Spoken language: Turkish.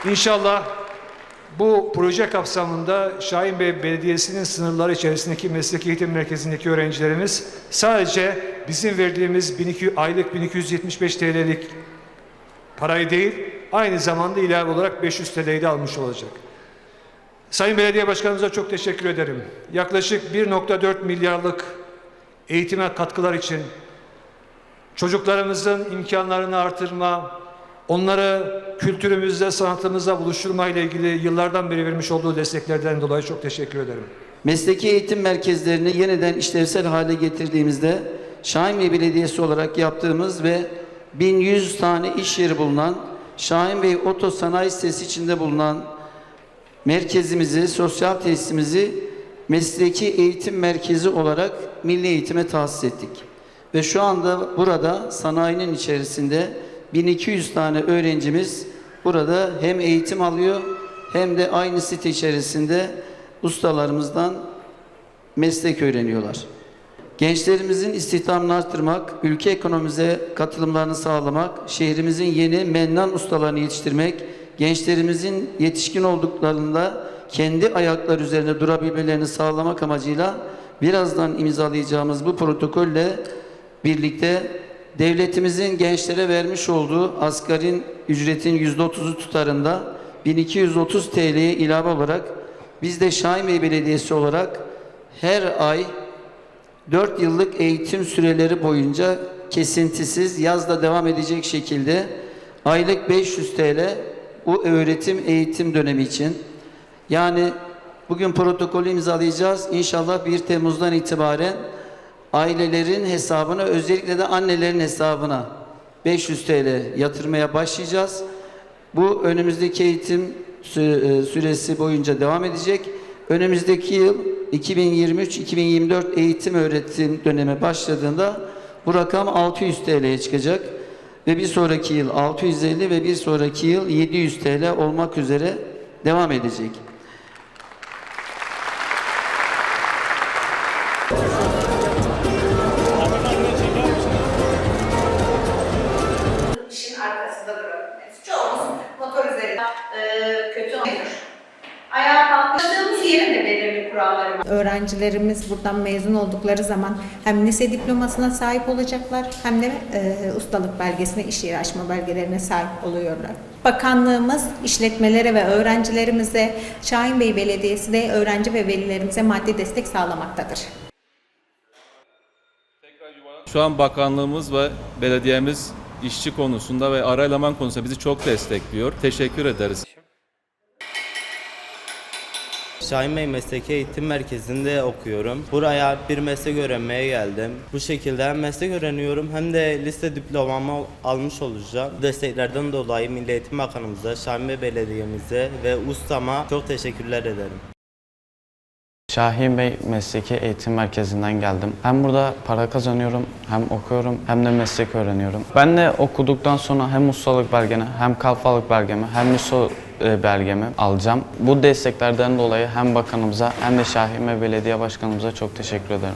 İnşallah bu proje kapsamında Şahinbey Belediyesi'nin sınırları içerisindeki mesleki eğitim merkezindeki öğrencilerimiz sadece bizim verdiğimiz aylık 1275 TL'lik parayı değil, aynı zamanda ilave olarak 500 TL'yi de almış olacak. Sayın Belediye Başkanımıza çok teşekkür ederim. Yaklaşık 1,4 milyarlık eğitime katkılar için çocuklarımızın imkanlarını artırma, onları kültürümüzle, sanatımızla buluşturma ile ilgili yıllardan beri vermiş olduğu desteklerden dolayı çok teşekkür ederim. Mesleki eğitim merkezlerini yeniden işlevsel hale getirdiğimizde Şahinbey Belediyesi olarak yaptığımız ve 1100 tane iş yeri bulunan Şahinbey Oto Sanayi Sitesi içinde bulunan merkezimizi, sosyal tesisimizi mesleki eğitim merkezi olarak milli eğitime tahsis ettik. Ve şu anda burada sanayinin içerisinde 1200 tane öğrencimiz burada hem eğitim alıyor hem de aynı site içerisinde ustalarımızdan meslek öğreniyorlar. Gençlerimizin istihdamını artırmak, ülke ekonomimize katılımlarını sağlamak, şehrimizin yeni mennan ustalarını yetiştirmek, gençlerimizin yetişkin olduklarında kendi ayakları üzerinde durabilmelerini sağlamak amacıyla birazdan imzalayacağımız bu protokolle birlikte devletimizin gençlere vermiş olduğu asgari ücretin %30'u tutarında 1230 TL'ye ilave olarak biz de Şahinbey Belediyesi olarak her ay 4 yıllık eğitim süreleri boyunca kesintisiz yazda devam edecek şekilde aylık 500 TL bu öğretim eğitim dönemi için, yani bugün protokolü imzalayacağız. İnşallah 1 Temmuz'dan itibaren ailelerin hesabına, özellikle de annelerin hesabına 500 TL yatırmaya başlayacağız. Bu önümüzdeki eğitim süresi boyunca devam edecek. Önümüzdeki yıl 2023-2024 eğitim öğretim dönemi başladığında bu rakam 600 TL'ye çıkacak. Ve bir sonraki yıl 650 ve bir sonraki yıl 700 TL olmak üzere devam edecek. İşin arkasında durabilmesi. Çoğumuz motor üzerinde kötü olur. Ayağa kalktığımız yerin de belirli kuralları var. Öğrencilerimiz buradan mezun oldukları zaman hem lise diplomasına sahip olacaklar hem de ustalık belgesine, iş yeri açma belgelerine sahip oluyorlar. Bakanlığımız işletmelere ve öğrencilerimize, Şahinbey Belediyesi de öğrenci ve velilerimize maddi destek sağlamaktadır. Şu an bakanlığımız ve belediyemiz işçi konusunda ve ara eleman konusunda bizi çok destekliyor. Teşekkür ederiz. Şahinbey Mesleki Eğitim Merkezi'nde okuyorum. Buraya bir meslek öğrenmeye geldim. Bu şekilde hem meslek öğreniyorum hem de lise diplomamı almış olacağım. Bu desteklerden dolayı Milli Eğitim Bakanımıza, Şahinbey Belediye'mize ve ustama çok teşekkürler ederim. Şahinbey Mesleki Eğitim Merkezi'nden geldim. Hem burada para kazanıyorum, hem okuyorum, hem de meslek öğreniyorum. Ben de okuduktan sonra hem ustalık belgemi, hem kalfalık belgemi, hem ISO belgemi alacağım. Bu desteklerden dolayı hem bakanımıza hem de Şahinbey Belediye Başkanımıza çok teşekkür ederim.